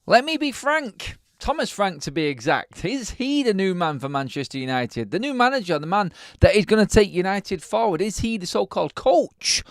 Let me be frank. Thomas Frank, to be exact. Is he the new man for Manchester United? The new manager, the man that is going to take United forward? Is he the so-called coach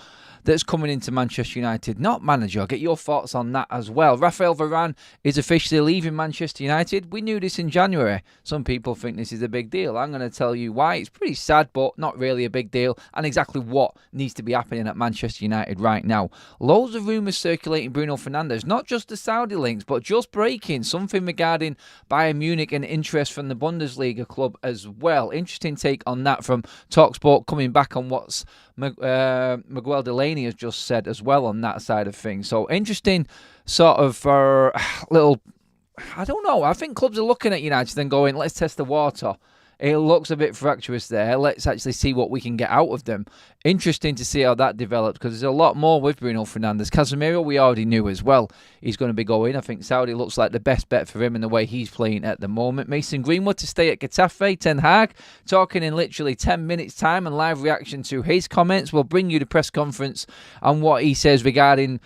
that's coming into Manchester United? Not manager. I'll get your thoughts on that as well. Raphael Varane is officially leaving Manchester United. We knew this in January. Some people think this is a big deal. I'm going to tell you why. It's pretty sad, but not really a big deal, and exactly what needs to be happening at Manchester United right now. Loads of rumours circulating Bruno Fernandes, not just the Saudi links, but just breaking something regarding Bayern Munich and interest from the Bundesliga club as well. Interesting take on that from TalkSport, coming back on what's Miguel Delaney has just said as well on that side of things. So interesting sort of little, I don't know, I think clubs are looking at United and going, let's test the water. It looks a bit fractious there. Let's actually see what we can get out of them. Interesting to see how that develops, because there's a lot more with Bruno Fernandes. Casemiro, we already knew as well. He's going to be going. I think Saudi looks like the best bet for him in the way he's playing at the moment. Mason Greenwood to stay at Getafe. Ten Hag talking in literally 10 minutes' time, and live reaction to his comments. We'll bring you the press conference and what he says regarding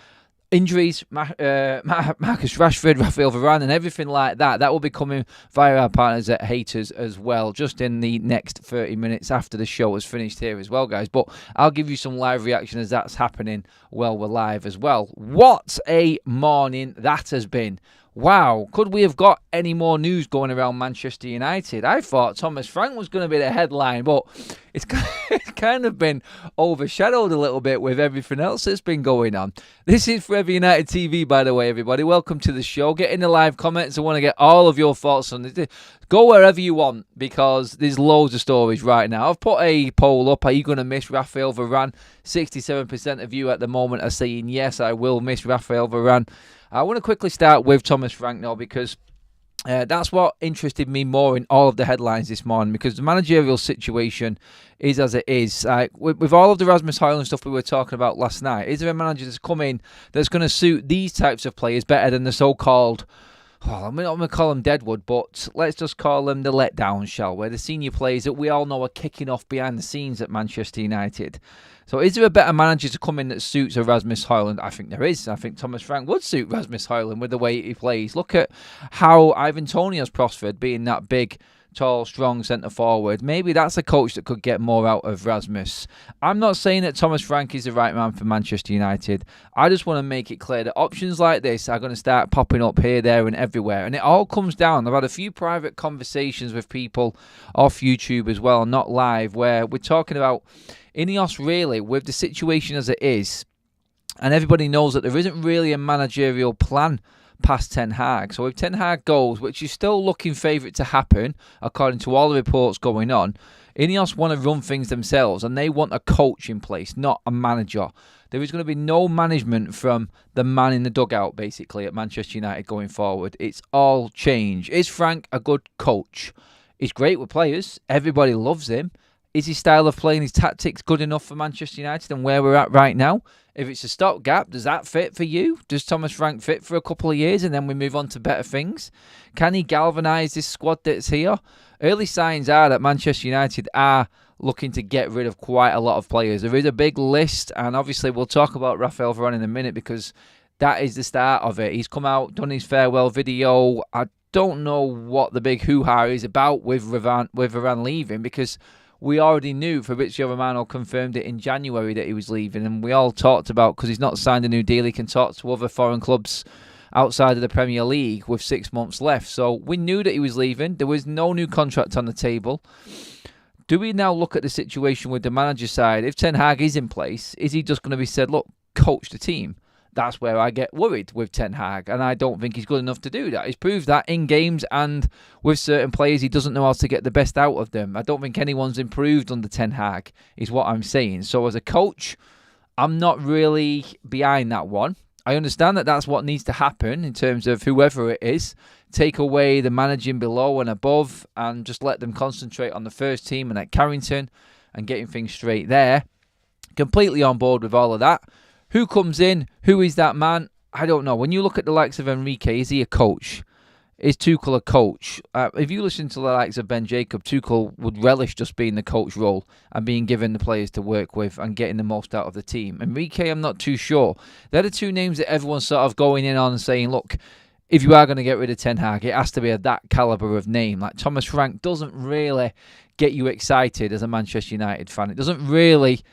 injuries, Marcus Rashford, Raphael Varane, and everything like that. That will be coming via our partners at Haters as well, just in the next 30 minutes after the show is finished here as well, guys. But I'll give you some live reaction as that's happening while we're live as well. What a morning that has been. Wow, could we have got any more news going around Manchester United? I thought Thomas Frank was going to be the headline, but it's kind of been overshadowed a little bit with everything else that's been going on. This is Forever United TV, by the way, everybody. Welcome to the show. Get in the live comments. I want to get all of your thoughts on this. Go wherever you want, because there's loads of stories right now. I've put a poll up. Are you going to miss Raphael Varane? 67% of you at the moment are saying, yes, I will miss Raphael Varane. I want to quickly start with Thomas Frank now, because that's what interested me more in all of the headlines this morning, because the managerial situation is as it is. With all of the Rasmus Højlund stuff we were talking about last night, is there a manager that's come in that's going to suit these types of players better than the so-called, I'm not going to call them Deadwood, but let's just call them the letdown, shall we? The senior players that we all know are kicking off behind the scenes at Manchester United. So is there a better manager to come in that suits a Rasmus Højlund? I think there is. I think Thomas Frank would suit Rasmus Højlund with the way he plays. Look at how Ivan Toney has prospered, being that big, tall, strong centre-forward. Maybe that's a coach that could get more out of Rasmus. I'm not saying that Thomas Frank is the right man for Manchester United. I just want to make it clear that options like this are going to start popping up here, there and everywhere. And it all comes down. I've had a few private conversations with people off YouTube as well, not live, where we're talking about Ineos really, with the situation as it is. And everybody knows that there isn't really a managerial plan past Ten Hag. So if Ten Hag goes, which is still looking favourite to happen, according to all the reports going on, Ineos want to run things themselves, and they want a coach in place, not a manager. There is going to be no management from the man in the dugout, basically, at Manchester United going forward. It's all change. Is Frank a good coach? He's great with players. Everybody loves him. Is his style of playing, his tactics good enough for Manchester United and where we're at right now? If it's a stopgap, does that fit for you? Does Thomas Frank fit for a couple of years and then we move on to better things? Can he galvanise this squad that's here? Early signs are that Manchester United are looking to get rid of quite a lot of players. There is a big list, and obviously we'll talk about Raphael Varane in a minute, because that is the start of it. He's come out, done his farewell video. I don't know what the big hoo-ha is about with Varane leaving, because we already knew. Fabrizio Romano confirmed it in January that he was leaving, and we all talked about, because he's not signed a new deal, he can talk to other foreign clubs outside of the Premier League with 6 months left. So we knew that he was leaving. There was no new contract on the table. Do we now look at the situation with the manager side? If Ten Hag is in place, is he just going to be said, look, coach the team? That's where I get worried with Ten Hag, and I don't think he's good enough to do that. He's proved that in games, and with certain players, he doesn't know how to get the best out of them. I don't think anyone's improved under Ten Hag, is what I'm saying. So as a coach, I'm not really behind that one. I understand that that's what needs to happen in terms of whoever it is. Take away the managing below and above and just let them concentrate on the first team and at Carrington and getting things straight there. Completely on board with all of that. Who comes in? Who is that man? I don't know. When you look at the likes of Enrique, is he a coach? Is Tuchel a coach? If you listen to the likes of Ben Jacob, Tuchel would relish just being the coach role and being given the players to work with and getting the most out of the team. Enrique, I'm not too sure. They're the two names that everyone's sort of going in on and saying, look, if you are going to get rid of Ten Hag, it has to be of that calibre of name. Like Thomas Frank doesn't really get you excited as a Manchester United fan. It doesn't really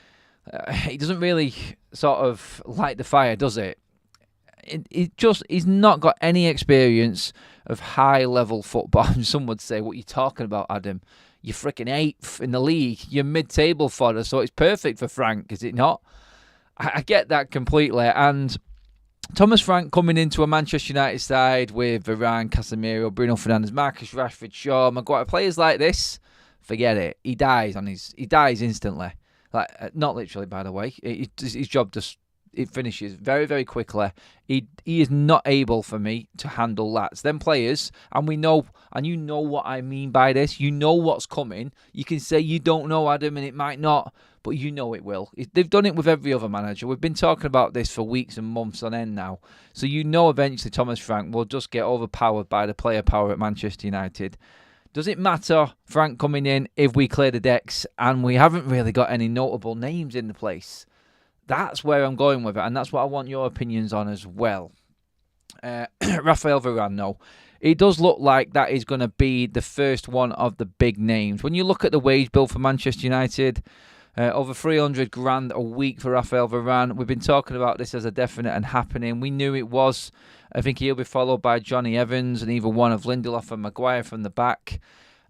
sort of light the fire, does it? He's not got any experience of high-level football. Some would say, what are you talking about, Adam? You're freaking 8th in the league. You're mid-table fodder, so it's perfect for Frank, is it not? I get that completely. And Thomas Frank coming into a Manchester United side with Varane, Casemiro, Bruno Fernandes, Marcus Rashford, Shaw, Maguire, players like this, forget it. He dies instantly. Like, not literally, by the way. His job just it finishes very, very quickly. He is not able for me to handle that. Them players, and we know, and you know what I mean by this. You know what's coming. You can say you don't know, Adam, and it might not, but you know it will. They've done it with every other manager. We've been talking about this for weeks and months on end now. So you know eventually Thomas Frank will just get overpowered by the player power at Manchester United. Does it matter, Frank coming in, if we clear the decks and we haven't really got any notable names in the place? That's where I'm going with it, and that's what I want your opinions on as well. Raphael Varane, no. It does look like that is going to be the first one of the big names. When you look at the wage bill for Manchester United, over 300 grand a week for Raphael Varane. We've been talking about this as a definite and happening. We knew it was. I think he'll be followed by Johnny Evans and either one of Lindelof and Maguire from the back.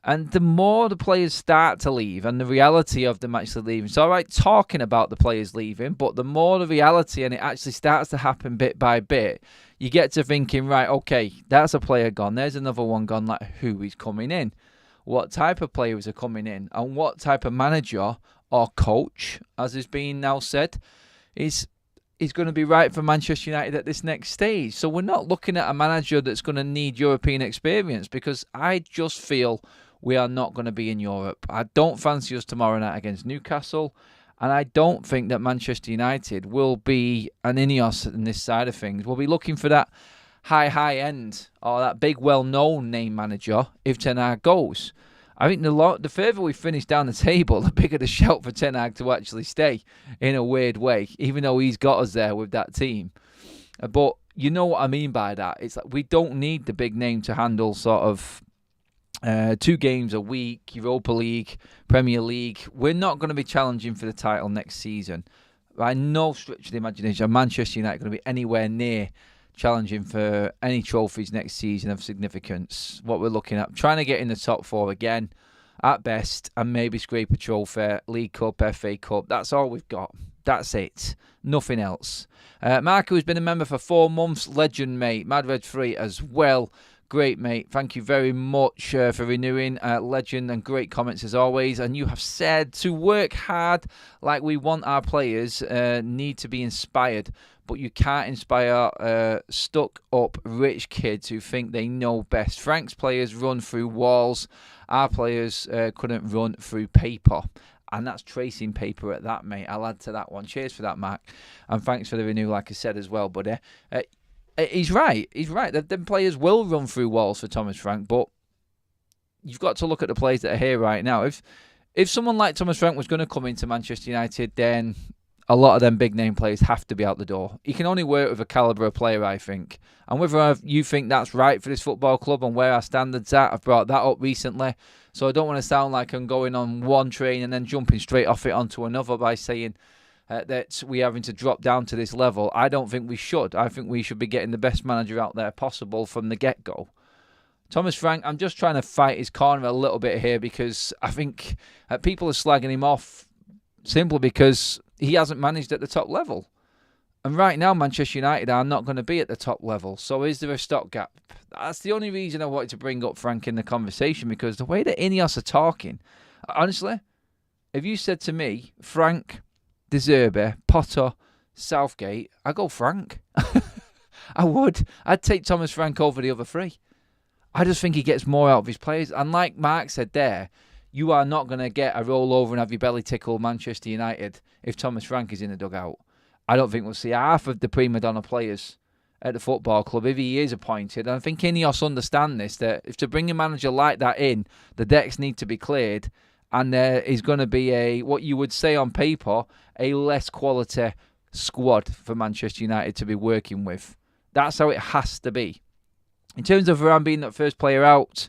And the more the players start to leave and the reality of them actually leaving. It's all right talking about the players leaving, but the more the reality and it actually starts to happen bit by bit, you get to thinking, right, okay, that's a player gone. There's another one gone. Like, who is coming in? What type of players are coming in? And what type of manager or coach, as is being now said, is going to be right for Manchester United at this next stage. So we're not looking at a manager that's going to need European experience, because I just feel we are not going to be in Europe. I don't fancy us tomorrow night against Newcastle, and I don't think that Manchester United will be an Ineos in this side of things. We'll be looking for that high end or that big well-known name manager if Ten Hag goes. I think the further we finish down the table, the bigger the shout for Ten Hag to actually stay in a weird way, even though he's got us there with that team. But you know what I mean by that. It's like we don't need the big name to handle sort of 2 games a week, Europa League, Premier League. We're not going to be challenging for the title next season. By no stretch of the imagination, Manchester United going to be anywhere near challenging for any trophies next season of significance. What we're looking at, trying to get in the top 4 again, at best, and maybe scrape a trophy, League Cup, FA Cup. That's all we've got. That's it. Nothing else. Marco has been a member for 4 months. Legend, mate. Mad Red Free as well. Great, mate. Thank you very much for renewing. Legend and great comments as always. And you have said to work hard like we want our players need to be inspired. But you can't inspire stuck-up rich kids who think they know best. Frank's players run through walls. Our players couldn't run through paper. And that's tracing paper at that, mate. I'll add to that one. Cheers for that, Mark. And thanks for the renew, like I said as well, buddy. He's right. He's right. Them players will run through walls for Thomas Frank, but you've got to look at the players that are here right now. If someone like Thomas Frank was going to come into Manchester United, then a lot of them big name players have to be out the door. He can only work with a calibre of player, I think. And whether you think that's right for this football club and where our standards are, I've brought that up recently. So I don't want to sound like I'm going on one train and then jumping straight off it onto another by saying that we're having to drop down to this level. I don't think we should. I think we should be getting the best manager out there possible from the get-go. Thomas Frank, I'm just trying to fight his corner a little bit here because I think people are slagging him off simply because he hasn't managed at the top level. And right now, Manchester United are not going to be at the top level. So is there a stopgap? That's the only reason I wanted to bring up Frank in the conversation, because the way that Ineos are talking, honestly, if you said to me, Frank, De Zerbi, Potter, Southgate, I go Frank. I would. I'd take Thomas Frank over the other 3. I just think he gets more out of his players. And like Mark said there, you are not going to get a rollover and have your belly tickle Manchester United if Thomas Frank is in the dugout. I don't think we'll see half of the prima donna players at the football club if he is appointed. And I think Ineos understand this, that if to bring a manager like that in, the decks need to be cleared. And there is going to be what you would say on paper, a less quality squad for Manchester United to be working with. That's how it has to be. In terms of Varane being that first player out,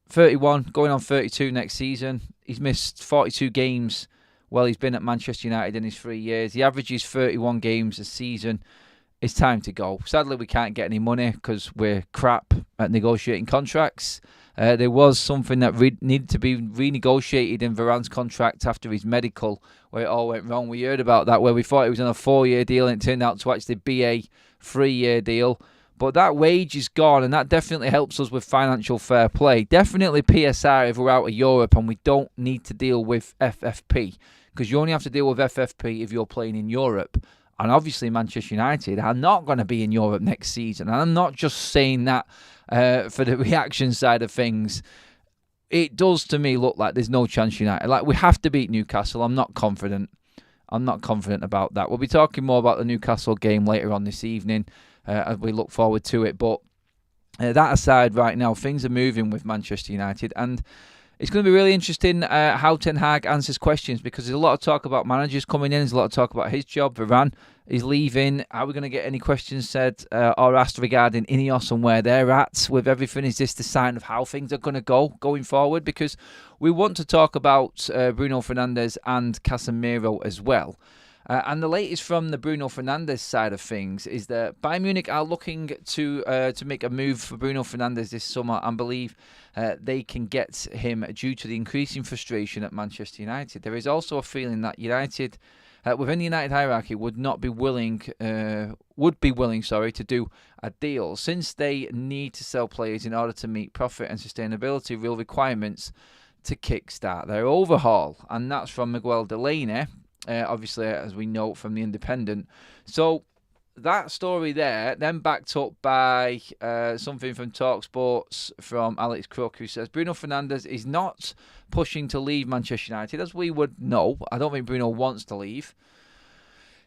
31, going on 32 next season. He's missed 42 games while he's been at Manchester United in his 3 years. He averages 31 games a season. It's time to go. Sadly, we can't get any money because we're crap at negotiating contracts. There was something that needed to be renegotiated in Varane's contract after his medical, where it all went wrong. We heard about that, where we thought it was on a 4-year deal and it turned out to actually be a 3-year deal. But that wage is gone, and that definitely helps us with financial fair play. Definitely PSR if we're out of Europe and we don't need to deal with FFP, because you only have to deal with FFP if you're playing in Europe. And obviously Manchester United are not going to be in Europe next season. And I'm not just saying that for the reaction side of things. It does to me look like there's no chance United. Like, we have to beat Newcastle. I'm not confident about that. We'll be talking more about the Newcastle game later on this evening as we look forward to it. But that aside, right now, things are moving with Manchester United. And it's going to be really interesting how Ten Hag answers questions, because there's a lot of talk about managers coming in. There's a lot of talk about his job. Varane is leaving. Are we going to get any questions said or asked regarding Ineos and where they're at with everything? Is this the sign of how things are going to go going forward? Because we want to talk about Bruno Fernandes and Casemiro as well. And the latest from the Bruno Fernandes side of things is that Bayern Munich are looking to make a move for Bruno Fernandes this summer, and believe they can get him due to the increasing frustration at Manchester United. There is also a feeling that United, within the United hierarchy, would be willing to do a deal, since they need to sell players in order to meet profit and sustainability real requirements to kickstart their overhaul. And that's from Miguel Delaney. Obviously, as we know from The Independent. So that story there, then backed up by something from TalkSports from Alex Crook, who says Bruno Fernandes is not pushing to leave Manchester United, as we would know. I don't think Bruno wants to leave.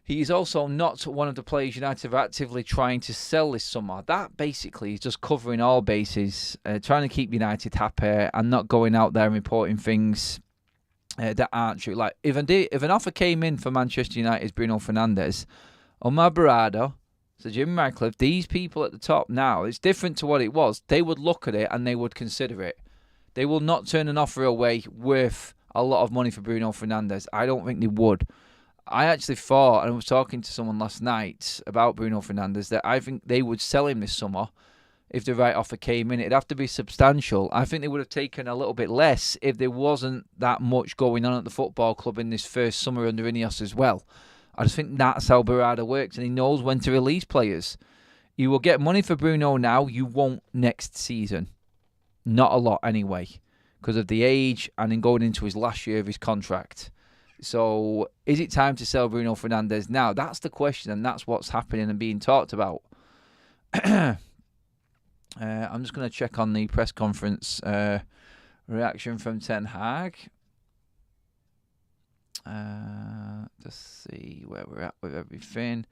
He is also not one of the players United are actively trying to sell this summer. That basically is just covering all bases, trying to keep United happy and not going out there and reporting things that aren't true. Like, if an offer came in for Manchester United's Bruno Fernandes, Omar Barada, Sir Jim Ratcliffe, these people at the top now, it's different to what it was. They would look at it and they would consider it. They will not turn an offer away worth a lot of money for Bruno Fernandes. I don't think they would. I actually thought, and I was talking to someone last night about Bruno Fernandes, that I think they would sell him this summer if the right offer came in. It'd have to be substantial. I think they would have taken a little bit less if there wasn't that much going on at the football club in this first summer under Ineos as well. I just think that's how Barada works, and he knows when to release players. You will get money for Bruno now, you won't next season. Not a lot anyway, because of the age and in going into his last year of his contract. So, is it time to sell Bruno Fernandes now? That's the question, and that's what's happening and being talked about. I'm just going to check on the press conference reaction from Ten Hag. Just see where we're at with everything.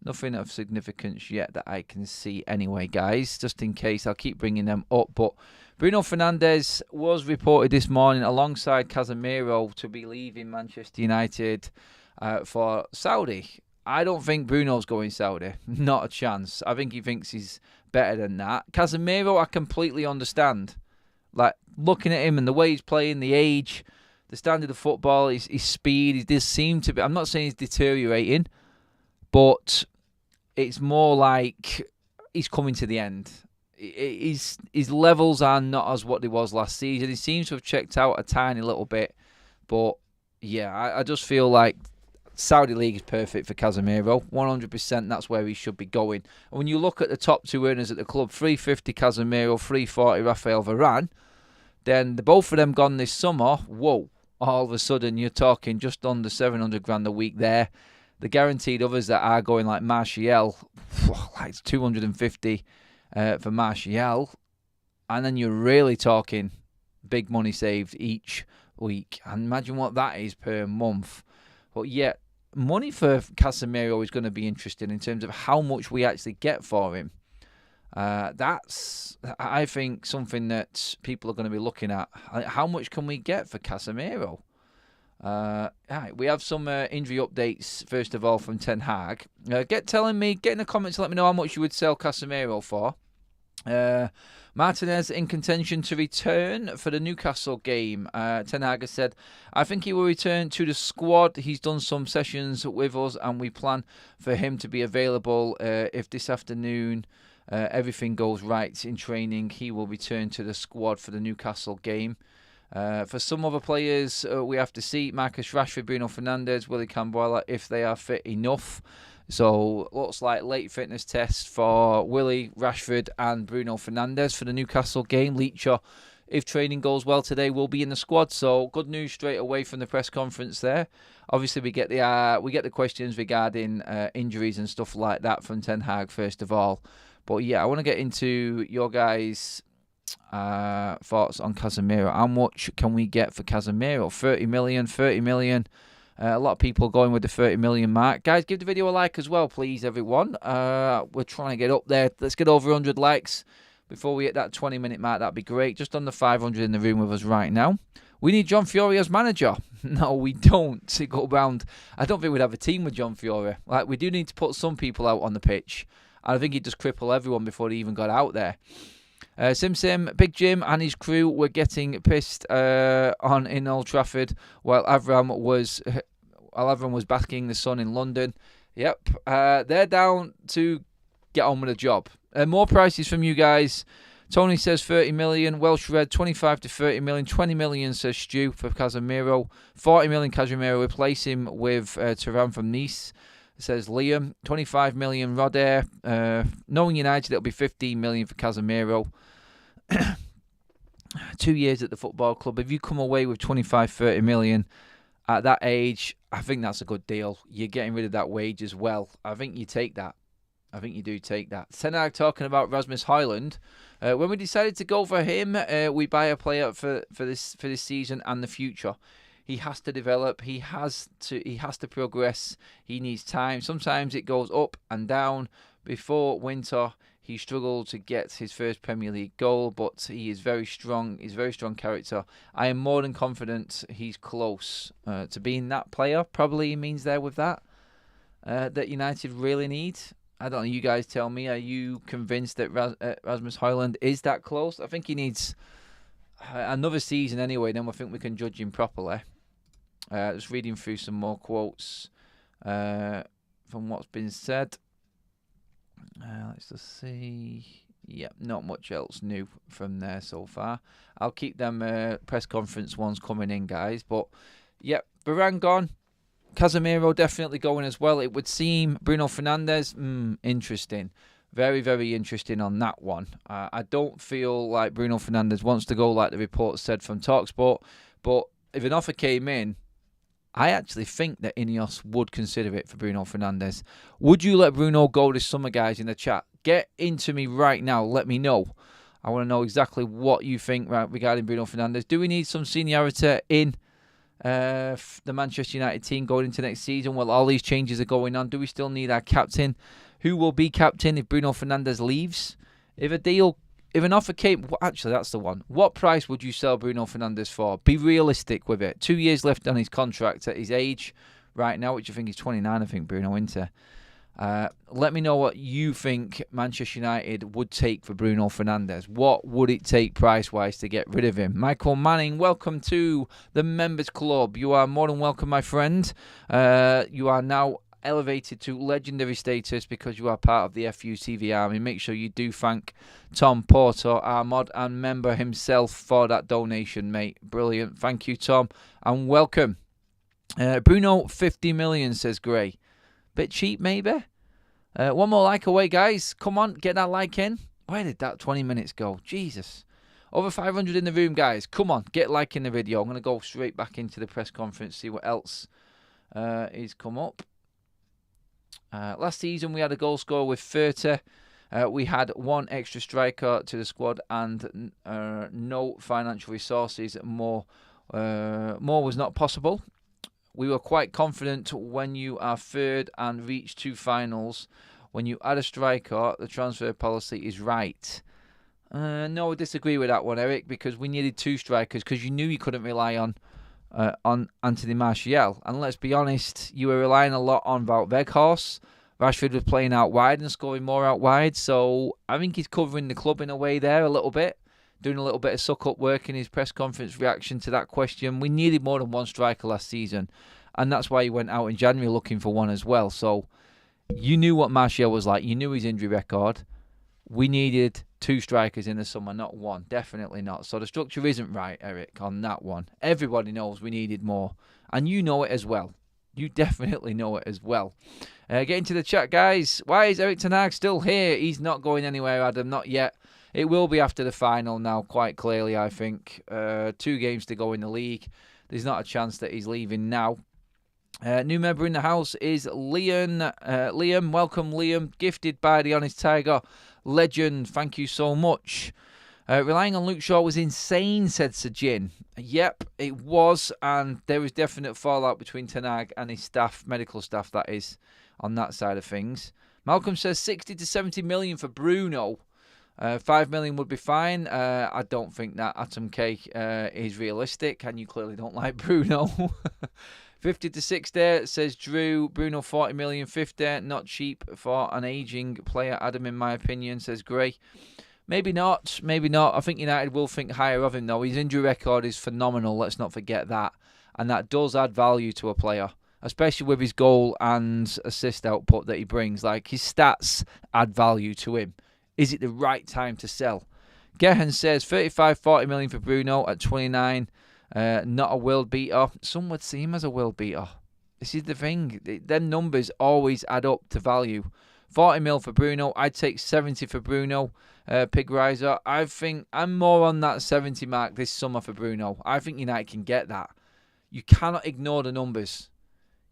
Nothing of significance yet that I can see anyway, guys. Just in case, I'll keep bringing them up. But Bruno Fernandes was reported this morning alongside Casemiro to be leaving Manchester United for Saudi. I don't think Bruno's going Saudi. Not a chance. I think he thinks he's better than that. Casemiro, I completely understand. Like, looking at him and the way he's playing, the age, the standard of football, his speed, he does seem to be... I'm not saying he's deteriorating, but it's more like he's coming to the end. His levels are not as what he was last season. He seems to have checked out a tiny little bit, but yeah, I just feel like Saudi League is perfect for Casemiro. 100%, that's where he should be going. And when you look at the top two earners at the club, 350 Casemiro, 340 Raphael Varane, then the both of them gone this summer, whoa, all of a sudden you're talking just under 700 grand a week there. The guaranteed others that are going, like Martial, like 250 for Martial. And then you're really talking big money saved each week. And imagine what that is per month. But yet, money for Casemiro is going to be interesting in terms of how much we actually get for him. That's, I think, something that people are going to be looking at. How much can we get for Casemiro? We have some injury updates, first of all, from Ten Hag. Get in the comments to let me know how much you would sell Casemiro for. Martinez in contention to return for the Newcastle game. Ten Hags said, I think he will return to the squad. He's done some sessions with us and we plan for him to be available if this afternoon everything goes right in training. He will return to the squad for the Newcastle game. For some other players, we have to see Marcus Rashford, Bruno Fernandes, Willy Cambuela, if they are fit enough. So, looks like late fitness test for Willy, Rashford and Bruno Fernandes for the Newcastle game. Leacher, if training goes well today, will be in the squad. So, good news straight away from the press conference there. Obviously, we get the questions regarding injuries and stuff like that from Ten Hag first of all. But yeah, I want to get into your guys' thoughts on Casemiro. How much can we get for Casemiro? 30 million. A lot of people going with the 30 million mark. Guys, give the video a like as well, please, everyone. We're trying to get up there. Let's get over 100 likes before we hit that 20-minute mark. That'd be great. Just under 500 in the room with us right now. We need John Fiore as manager. No, we don't. To go round. I don't think we'd have a team with John Fiore. Like, we do need to put some people out on the pitch. And I think he'd just cripple everyone before he even got out there. Sim, Big Jim and his crew were getting pissed on in Old Trafford while Avram was basking the sun in London. Yep, they're down to get on with the job. More prices from you guys. Tony says 30 million. Welsh Red 25 to 30 million. 20 million says Stu for Casemiro. 40 million Casemiro. Replace him with Turan from Nice. Says Liam. 25 million Rodair. Knowing United, it'll be 15 million for Casemiro. 2 years at the football club. If you come away with 25, 30 million at that age, I think that's a good deal. You're getting rid of that wage as well. I think you take that. I think you do take that. Ten Hag talking about Rasmus Højlund. When we decided to go for him, we buy a player for this season and the future. He has to develop. He has to progress. He needs time. Sometimes it goes up and down. Before winter, he struggled to get his first Premier League goal, but he is very strong. He's a very strong character. I am more than confident he's close to being that player. Probably he means there with that United really need. I don't know. You guys tell me. Are you convinced that Rasmus Højlund is that close? I think he needs another season anyway. Then I think we can judge him properly. Just reading through some more quotes from what's been said. Let's just see. Yep, not much else new from there so far. I'll keep them press conference ones coming in, guys. But, yep, Varane gone. Casemiro definitely going as well. It would seem Bruno Fernandes, interesting. Very, very interesting on that one. I don't feel like Bruno Fernandes wants to go like the report said from TalkSport. But if an offer came in, I actually think that Ineos would consider it for Bruno Fernandes. Would you let Bruno go this summer, guys, in the chat? Get into me right now. Let me know. I want to know exactly what you think regarding Bruno Fernandes. Do we need some seniority in the Manchester United team going into next season? Well, all these changes are going on. Do we still need our captain? Who will be captain if Bruno Fernandes leaves? If an offer came, actually, that's the one. What price would you sell Bruno Fernandes for? Be realistic with it. 2 years left on his contract at his age right now, which I think is 29, I think, Bruno Inter. Let me know what you think Manchester United would take for Bruno Fernandes. What would it take price-wise to get rid of him? Michael Manning, welcome to the Members Club. You are more than welcome, my friend. You are now elevated to legendary status because you are part of the FUTV army. Make sure you do thank Tom Porter, our mod and member himself, for that donation, mate. Brilliant. Thank you, Tom, and welcome. Bruno, 50 million, says Gray. Bit cheap, maybe? One more like away, guys. Come on, get that like in. Where did that 20 minutes go? Jesus. Over 500 in the room, guys. Come on, get like in the video. I'm going to go straight back into the press conference, see what else is come up. Last season, we had a goal scorer with 30. We had one extra striker to the squad and no financial resources. More was not possible. We were quite confident when you are third and reach 2 finals. When you add a striker, the transfer policy is right. No, I disagree with that one, Eric, because we needed 2 strikers because you knew you couldn't rely on Anthony Martial. And let's be honest, you were relying a lot on Wout Weghorst. Rashford was playing out wide and scoring more out wide, so I think he's covering the club in a way there a little bit, doing a little bit of suck-up work in his press conference reaction to that question. We needed more than one striker last season, and that's why he went out in January looking for one as well. So you knew what Martial was like. You knew his injury record. We needed 2 strikers in the summer, not 1. Definitely not. So the structure isn't right, Eric, on that one. Everybody knows we needed more, and you know it as well. You definitely know it as well. Get into the chat, guys. Why is Erik Ten Hag still here? He's not going anywhere, Adam. Not yet. It will be after the final now, quite clearly, I think. 2 games to go in the league. There's not a chance that he's leaving now. New member in the house is Liam. Liam, welcome, Liam. Gifted by the Honest Tiger. Legend, thank you so much. Relying on Luke Shaw was insane, said Sir Jin. Yep, it was, and there was definite fallout between Ten Hag and his staff, medical staff, that is, on that side of things. Malcolm says 60 to 70 million for Bruno. 5 million would be fine. I don't think that Atom Cake is realistic, and you clearly don't like Bruno. 50 to 60, says Drew. Bruno 40 million, 50. Not cheap for an ageing player, Adam, in my opinion, says Gray. Maybe not. Maybe not. I think United will think higher of him, though. His injury record is phenomenal. Let's not forget that. And that does add value to a player, especially with his goal and assist output that he brings. Like, his stats add value to him. Is it the right time to sell? Gehan says 35, 40 million for Bruno at 29. Not a world beater. Some would see him as a world beater. This is the thing. Them numbers always add up to value. 40 mil for Bruno. I'd take 70 for Bruno. Pig Riser. I think I'm more on that 70 mark this summer for Bruno. I think United can get that. You cannot ignore the numbers.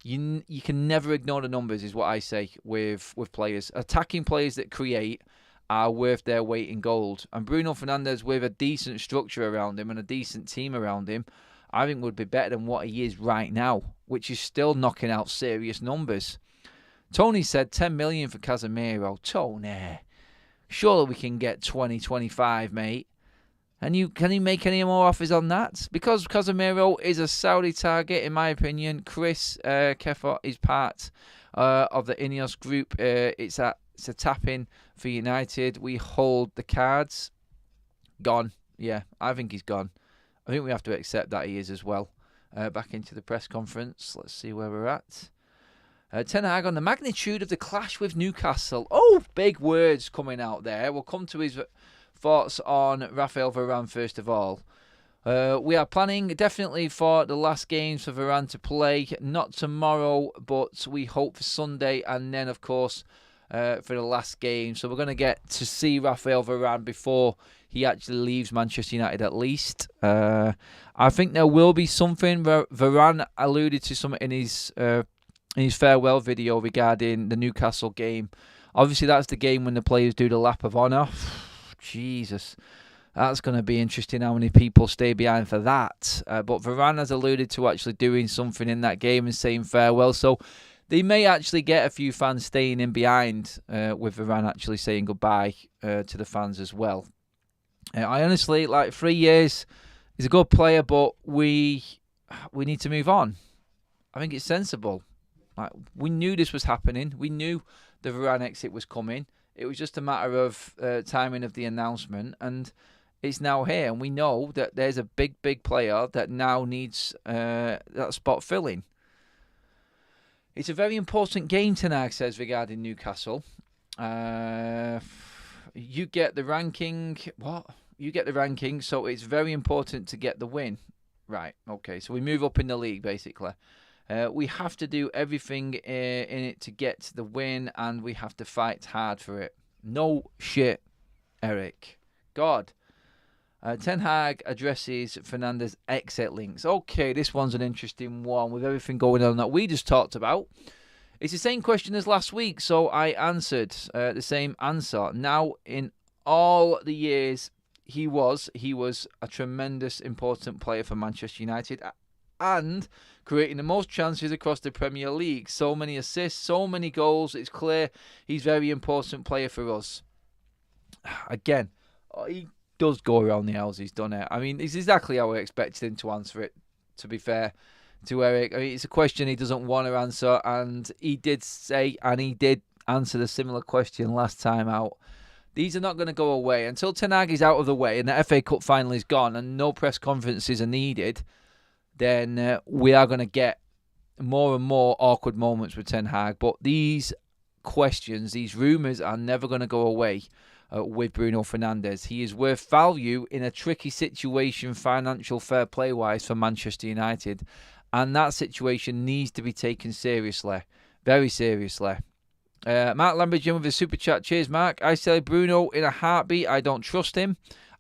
You can never ignore the numbers, is what I say with players. Attacking players that create are worth their weight in gold. And Bruno Fernandes, with a decent structure around him and a decent team around him, I think would be better than what he is right now, which is still knocking out serious numbers. Tony said 10 million for Casemiro. Tony, surely we can get 20, 25, mate. And can you make any more offers on that? Because Casemiro is a Saudi target, in my opinion. Chris Keffer is part of the Ineos group. It's a tap-in for United. We hold the cards. Gone. Yeah, I think he's gone. I think we have to accept that he is as well. Back into the press conference. Let's see where we're at. Ten Hag on the magnitude of the clash with Newcastle. Oh, big words coming out there. We'll come to his thoughts on Raphael Varane first of all. We are planning definitely for the last games for Varane to play. Not tomorrow, but we hope for Sunday. And then, of course, for the last game. So we're going to get to see Raphael Varane before he actually leaves Manchester United at least. I think there will be something. Varane alluded to something in his farewell video regarding the Newcastle game. Obviously, that's the game when the players do the lap of honour. Jesus. That's going to be interesting how many people stay behind for that. But Varane has alluded to actually doing something in that game and saying farewell. So they may actually get a few fans staying in behind with Varane actually saying goodbye to the fans as well. I honestly, 3 years, he's a good player, but we need to move on. I think it's sensible. We knew this was happening. We knew the Varane exit was coming. It was just a matter of timing of the announcement, and it's now here. And we know that there's a big, big player that now needs that spot filling. It's a very important game, Ten Hag says, regarding Newcastle. You get the ranking. What? You get the ranking, so it's very important to get the win. Right, okay. So we move up in the league, basically. We have to do everything in it to get the win, and we have to fight hard for it. No shit, Eric. God. Ten Hag addresses Fernandes' exit links. Okay, this one's an interesting one with everything going on that we just talked about. It's the same question as last week, so I answered the same answer. Now, in all the years he was a tremendous, important player for Manchester United and creating the most chances across the Premier League. So many assists, so many goals. It's clear he's a very important player for us. Again, he does go around the houses, doesn't it? I mean, it's exactly how I expected him to answer it, to be fair to Eric. I mean, it's a question he doesn't want to answer, and he did say, and he did answered a similar question last time out. These are not going to go away. Until Ten Hag is out of the way and the FA Cup final is gone and no press conferences are needed, then we are going to get more and more awkward moments with Ten Hag. But these questions, these rumours are never going to go away with Bruno Fernandes. He is worth value in a tricky situation, financial fair play-wise, for Manchester United. And that situation needs to be taken seriously. Very seriously. Mark Lambertson with a super chat. Cheers, Mark. I sell Bruno in a heartbeat. I don't trust him.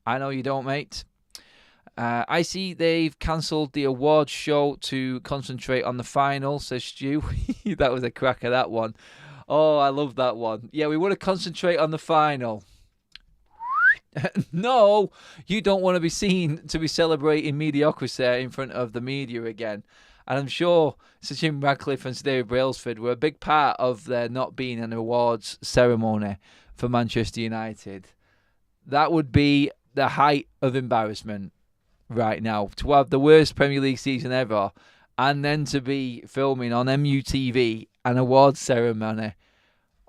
I know you don't, mate. I see they've cancelled the awards show to concentrate on the final, says Stu. That was a cracker, that one. Oh, I love that one. Yeah, we want to concentrate on the final. No, you don't want to be seen to be celebrating mediocrity in front of the media again. And I'm sure Sir Jim Radcliffe and Sir David Brailsford were a big part of there not being an awards ceremony for Manchester United. That would be the height of embarrassment right now. To have the worst Premier League season ever and then to be filming on MUTV an awards ceremony.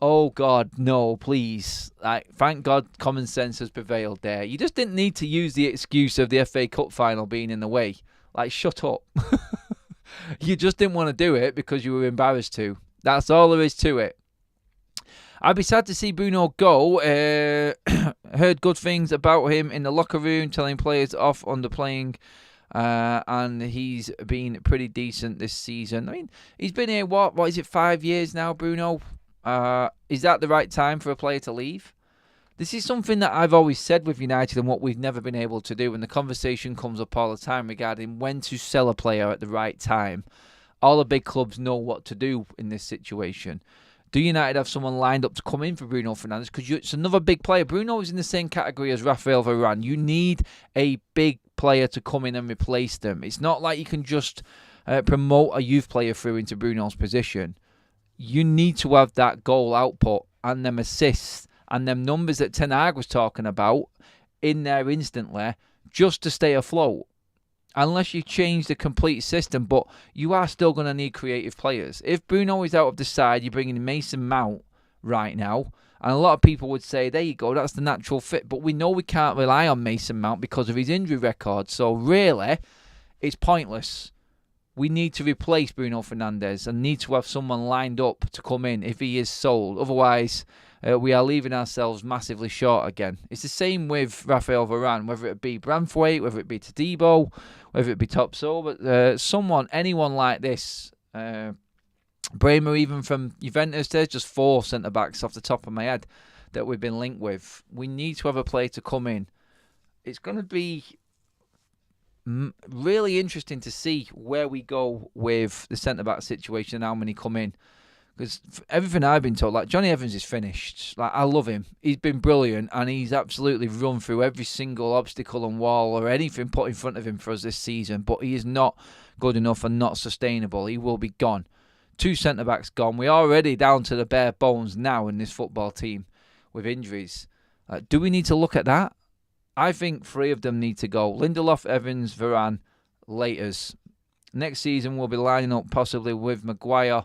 Oh, God, no, please. Thank God common sense has prevailed there. You just didn't need to use the excuse of the FA Cup final being in the way. Shut up. You just didn't want to do it because you were embarrassed to. That's all there is to it. I'd be sad to see Bruno go. Heard good things about him in the locker room, telling players off underplaying. And he's been pretty decent this season. I mean, he's been here, what is it, 5 years now, Bruno? Is that the right time for a player to leave? This is something that I've always said with United and what we've never been able to do. And the conversation comes up all the time regarding when to sell a player at the right time. All the big clubs know what to do in this situation. Do United have someone lined up to come in for Bruno Fernandes? Because it's another big player. Bruno is in the same category as Raphael Varane. You need a big player to come in and replace them. It's not like you can just promote a youth player through into Bruno's position. You need to have that goal output and them assists and them numbers that Ten Hag was talking about in there instantly just to stay afloat. Unless you change the complete system, but you are still going to need creative players. If Bruno is out of the side, you're bringing Mason Mount right now. And a lot of people would say, there you go, that's the natural fit. But we know we can't rely on Mason Mount because of his injury record. So really, it's pointless. We need to replace Bruno Fernandes and need to have someone lined up to come in if he is sold. Otherwise, we are leaving ourselves massively short again. It's the same with Raphael Varane, whether it be Branthwaite, whether it be Tadibo, whether it be Topso, but anyone like this, Bremer even from Juventus, there's just 4 centre-backs off the top of my head that we've been linked with. We need to have a player to come in. It's going to be really interesting to see where we go with the centre-back situation and how many come in. Because everything I've been told, Johnny Evans is finished. I love him. He's been brilliant and he's absolutely run through every single obstacle and wall or anything put in front of him for us this season. But he is not good enough and not sustainable. He will be gone. 2 centre-backs gone. We're already down to the bare bones now in this football team with injuries. Do we need to look at that? I think 3 of them need to go. Lindelof, Evans, Varane, Laters. Next season we'll be lining up possibly with Maguire,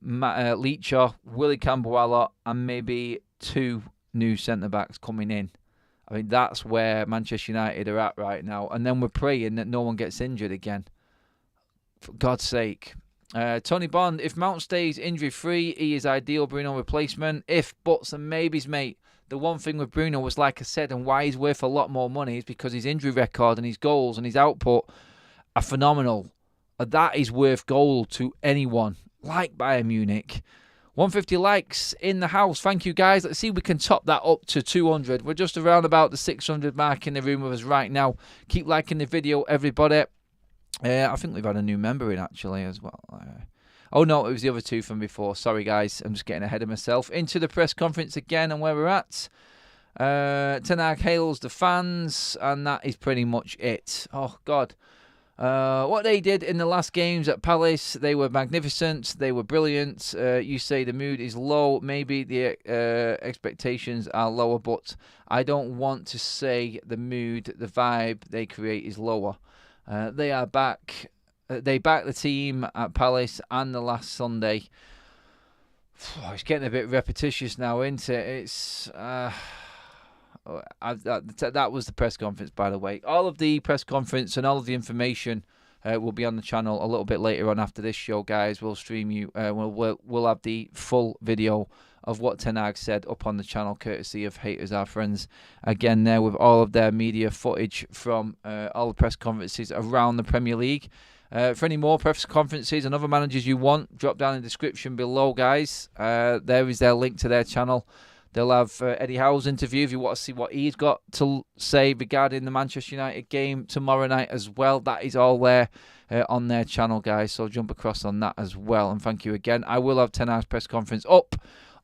Leacher, Willie Cambuala, and maybe 2 new centre-backs coming in. I mean, that's where Manchester United are at right now. And then we're praying that no one gets injured again. For God's sake. Tony Bond, if Mount stays injury-free, he is ideal Bruno replacement. If, buts and maybes, mate. The one thing with Bruno was, like I said, and why he's worth a lot more money is because his injury record and his goals and his output are phenomenal. That is worth gold to anyone. Like Bayern Munich. 150 likes in the house. Thank you, guys. Let's see if we can top that up to 200. We're just around about the 600 mark in the room with us right now. Keep liking the video, everybody. I think we've had a new member in, actually, as well. Oh, no, it was the other 2 from before. Sorry, guys. I'm just getting ahead of myself. Into the press conference again and where we're at. Ten Hag hails the fans, and that is pretty much it. Oh, God. What they did in the last games at Palace, they were magnificent, they were brilliant. You say the mood is low, maybe the expectations are lower, but I don't want to say the mood, the vibe they create is lower. They are back. They backed the team at Palace and the last Sunday. It's getting a bit repetitious now, isn't it? It's that was the press conference, by the way. All of the press conference and all of the information will be on the channel a little bit later on after this show, guys. We'll stream you. We'll have the full video of what Ten Hag said up on the channel, courtesy of Haters Our Friends. Again, there with all of their media footage from all the press conferences around the Premier League. For any more press conferences and other managers you want, drop down in the description below, guys. There is their link to their channel. They'll have Eddie Howe's interview if you want to see what he's got to say regarding the Manchester United game tomorrow night as well. That is all there on their channel, guys. So jump across on that as well. And thank you again. I will have Ten Hag's press conference up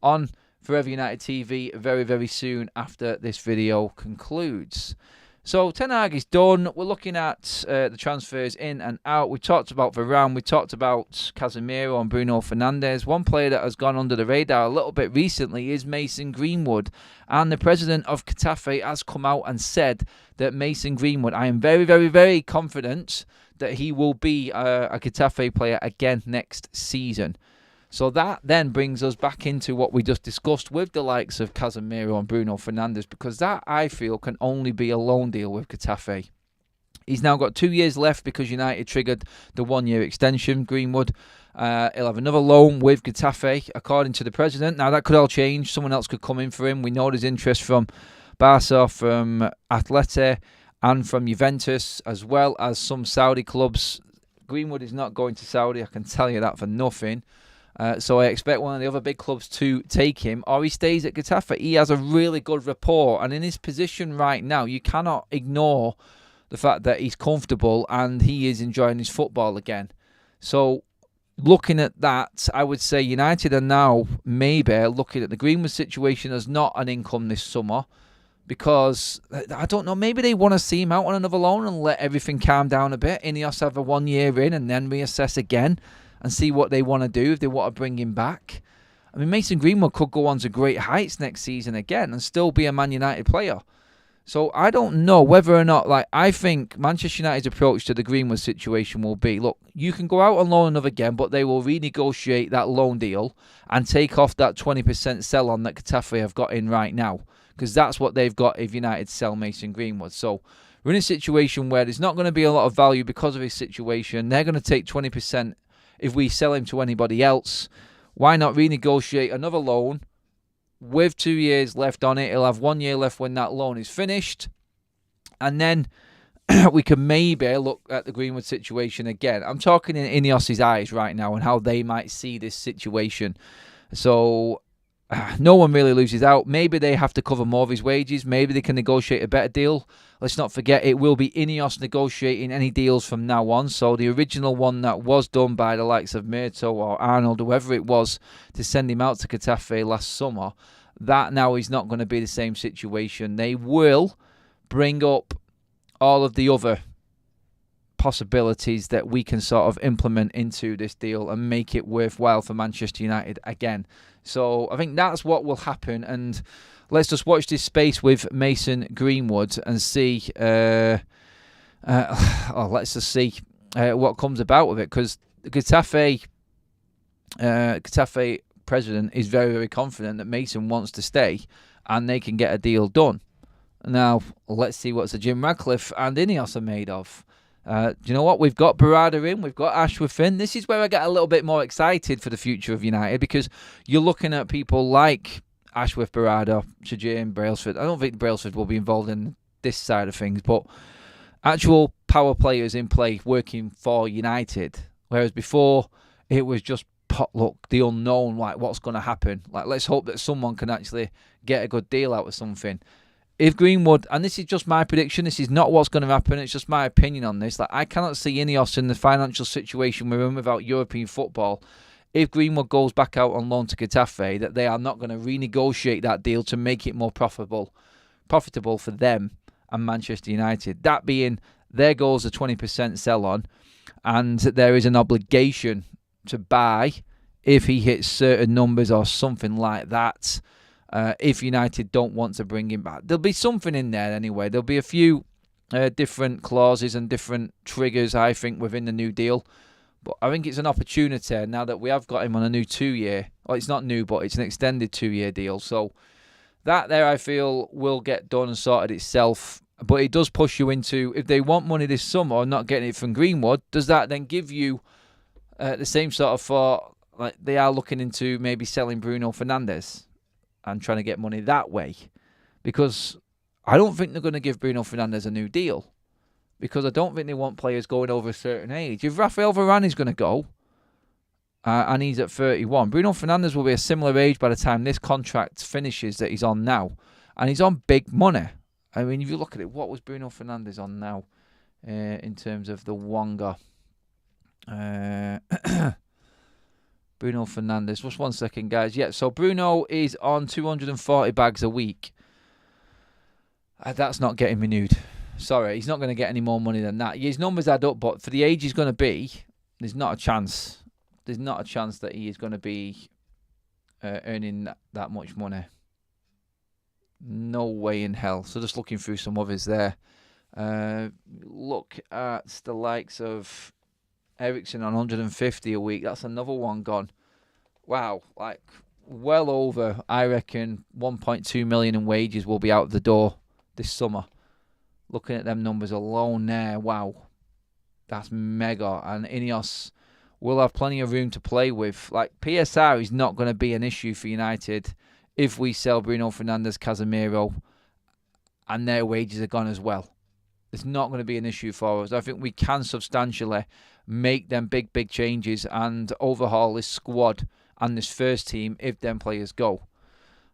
on Forever United TV very, very soon after this video concludes. So Ten Hag is done. We're looking at the transfers in and out. We talked about Varane. We talked about Casemiro and Bruno Fernandes. One player that has gone under the radar a little bit recently is Mason Greenwood. And the president of Getafe has come out and said that Mason Greenwood, I am very, very, very confident that he will be a Getafe player again next season. So that then brings us back into what we just discussed with the likes of Casemiro and Bruno Fernandes, because that, I feel, can only be a loan deal with Getafe. He's now got 2 years left because United triggered the 1 year extension, Greenwood. He'll have another loan with Getafe, according to the president. Now, that could all change. Someone else could come in for him. We know there's interest from Barca, from Atleti, and from Juventus, as well as some Saudi clubs. Greenwood is not going to Saudi, I can tell you that for nothing. So I expect one of the other big clubs to take him, or he stays at Getafe. He has a really good rapport, and in his position right now, you cannot ignore the fact that he's comfortable and he is enjoying his football again. So looking at that, I would say United are now maybe looking at the Greenwood situation as not an income this summer, because, I don't know, maybe they want to see him out on another loan and let everything calm down a bit. Ineos have a 1 year in and then reassess again and see what they want to do, if they want to bring him back. I mean, Mason Greenwood could go on to great heights next season again and still be a Man United player. So I don't know whether or not, I think Manchester United's approach to the Greenwood situation will be, look, you can go out on loan another again, but they will renegotiate that loan deal and take off that 20% sell-on that Getafe have got in right now, because that's what they've got if United sell Mason Greenwood. So we're in a situation where there's not going to be a lot of value because of his situation. They're going to take 20% if we sell him to anybody else. Why not renegotiate another loan with 2 years left on it? He'll have 1 year left when that loan is finished. And then we can maybe look at the Greenwood situation again. I'm talking in Ineos' eyes right now and how they might see this situation. So no one really loses out. Maybe they have to cover more of his wages. Maybe they can negotiate a better deal. Let's not forget, it will be Ineos negotiating any deals from now on. So the original one that was done by the likes of Mirto or Arnold, whoever it was, to send him out to Getafe last summer, that now is not going to be the same situation. They will bring up all of the other possibilities that we can sort of implement into this deal and make it worthwhile for Manchester United again. So I think that's what will happen, and let's just watch this space with Mason Greenwood and see. Let's just see what comes about with it, because the Getafe president is very, very confident that Mason wants to stay and they can get a deal done. Now let's see what Sir Jim Ratcliffe and Ineos are made of. Do you know what? We've got Barada in. We've got Ashworth in. This is where I get a little bit more excited for the future of United, because you're looking at people like Ashworth, Barada, Sir Jim, Brailsford. I don't think Brailsford will be involved in this side of things, but actual power players in play working for United. Whereas before, it was just potluck, the unknown, like what's going to happen. Like, let's hope that someone can actually get a good deal out of something. If Greenwood, and this is just my prediction, this is not what's going to happen, it's just my opinion on this. Like, I cannot see Ineos in the financial situation we're in without European football. If Greenwood goes back out on loan to Getafe, that they are not going to renegotiate that deal to make it more profitable for them and Manchester United. That being, their goals are 20% sell-on, and there is an obligation to buy if he hits certain numbers or something like that. If United don't want to bring him back, there'll be something in there anyway. There'll be a few different clauses and different triggers, I think, within the new deal. But I think it's an opportunity now that we have got him on a new 2-year. Well, it's not new, but it's an extended 2-year deal. So that there, I feel, will get done and sorted itself. But it does push you into, if they want money this summer or not getting it from Greenwood, does that then give you the same sort of thought, like they are looking into maybe selling Bruno Fernandes and trying to get money that way? Because I don't think they're going to give Bruno Fernandes a new deal. Because I don't think they want players going over a certain age. If Raphael Varane is going to go, and he's at 31, Bruno Fernandes will be a similar age by the time this contract finishes that he's on now. And he's on big money. I mean, if you look at it, what was Bruno Fernandes on now in terms of the Wonga? Bruno Fernandes, just 1 second, guys. Yeah, so Bruno is on 240 bags a week. That's not getting renewed. Sorry, he's not going to get any more money than that. His numbers add up, but for the age he's going to be, there's not a chance. There's not a chance that he is going to be earning that much money. No way in hell. So just looking through some others there. Look at the likes of Ericsson on 150 a week. That's another one gone. Wow, like well over, I reckon, 1.2 million in wages will be out the door this summer. Looking at them numbers alone there, wow, that's mega. And Ineos will have plenty of room to play with. Like, PSR is not going to be an issue for United if we sell Bruno Fernandes, Casemiro, and their wages are gone as well. It's not going to be an issue for us. I think we can substantially make them big changes and overhaul this squad and this first team if them players go.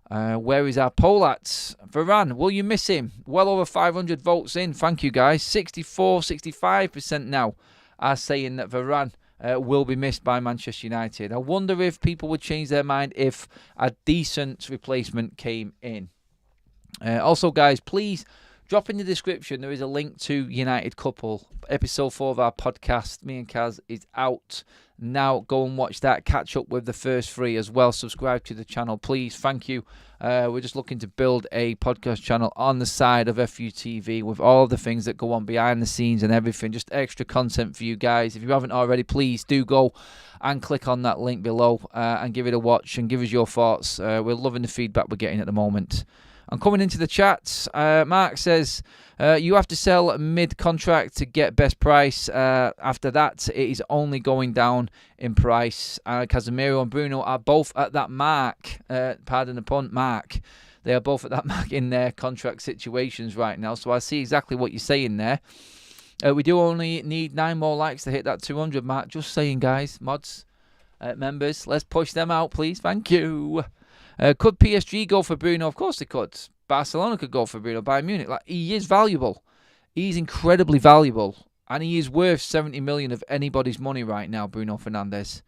Where is our poll at? Varane, will you miss him? Well over 500 votes in. Thank you, guys. 65% now are saying that Varane will be missed by Manchester United. I wonder if people would change their mind if a decent replacement came in. Also, guys, please drop in the description. There is a link to United Couple. Episode 4 of our podcast, me and Kaz, is out now. Go and watch that. Catch up with the first 3 as well. Subscribe to the channel, please. Thank you. We're just looking to build a podcast channel on the side of FUTV with all the things that go on behind the scenes and everything. Just extra content for you guys. If you haven't already, please do go and click on that link below and give it a watch and give us your thoughts. We're loving the feedback we're getting at the moment. And coming into the chat, Mark says, you have to sell mid-contract to get best price. After that, it is only going down in price. Casemiro and Bruno are both at that mark. Pardon the pun, mark. They are both at that mark in their contract situations right now. So I see exactly what you're saying there. We do only need 9 more likes to hit that 200 mark. Just saying, guys, mods, members, let's push them out, please. Thank you. Could PSG go for Bruno? Of course they could. Barcelona could go for Bruno. Bayern Munich. Like, he is valuable. He's incredibly valuable. And he is worth 70 million of anybody's money right now, Bruno Fernandes.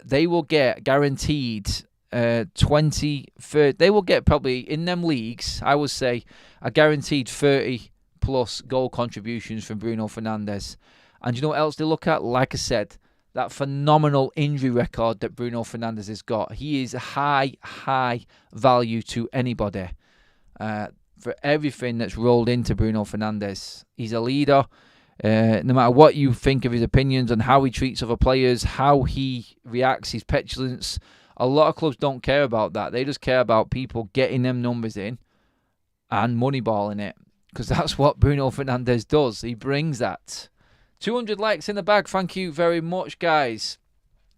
They will get guaranteed 20, 30. They will get probably, in them leagues, I would say, a guaranteed 30 plus goal contributions from Bruno Fernandes. And you know what else they look at? Like I said, that phenomenal injury record that Bruno Fernandes has got. He is high value to anybody. For everything that's rolled into Bruno Fernandes. He's a leader. No matter what you think of his opinions on how he treats other players, how he reacts, his petulance, a lot of clubs don't care about that. They just care about people getting them numbers in and moneyballing it. Because that's what Bruno Fernandes does. He brings that. 200 likes in the bag. Thank you very much, guys.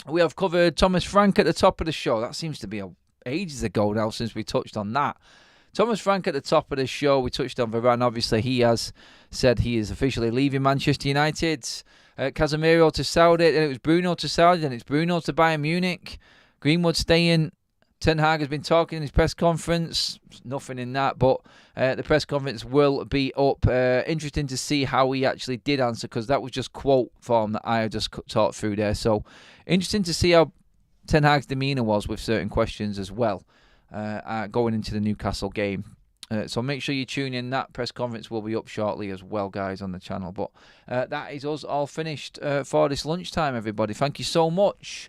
We have covered Thomas Frank at the top of the show. That seems to be ages ago now since we touched on that. Thomas Frank at the top of the show. We touched on Varane. Obviously, he has said he is officially leaving Manchester United. Casemiro to Saudi. Then it was Bruno to Saudi. Then it's Bruno to Bayern Munich. Greenwood staying. Ten Hag has been talking in his press conference. Nothing in that, but the press conference will be up. Interesting to see how he actually did answer, because that was just quote form that I just talked through there. So interesting to see how Ten Hag's demeanour was with certain questions as well, going into the Newcastle game. So make sure you tune in. That press conference will be up shortly as well, guys, on the channel. But that is us all finished for this lunchtime, everybody. Thank you so much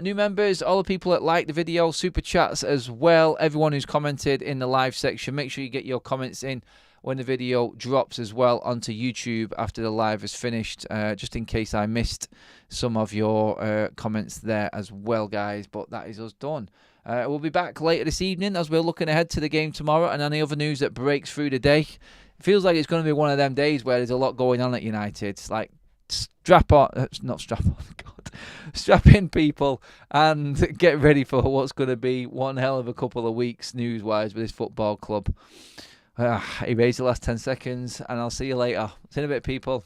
New members, all the people that like the video, super chats as well, everyone who's commented in the live section, make sure you get your comments in when the video drops as well onto YouTube after the live is finished, just in case I missed some of your comments there as well, guys. But that is us done. We'll be back later this evening as we're looking ahead to the game tomorrow and any other news that breaks through the day. It feels like it's going to be one of them days where there's a lot going on at United. It's like strap in, people, and get ready for what's going to be one hell of a couple of weeks news-wise with this football club. Erase the last 10 seconds, and I'll see you later. See you in a bit, people.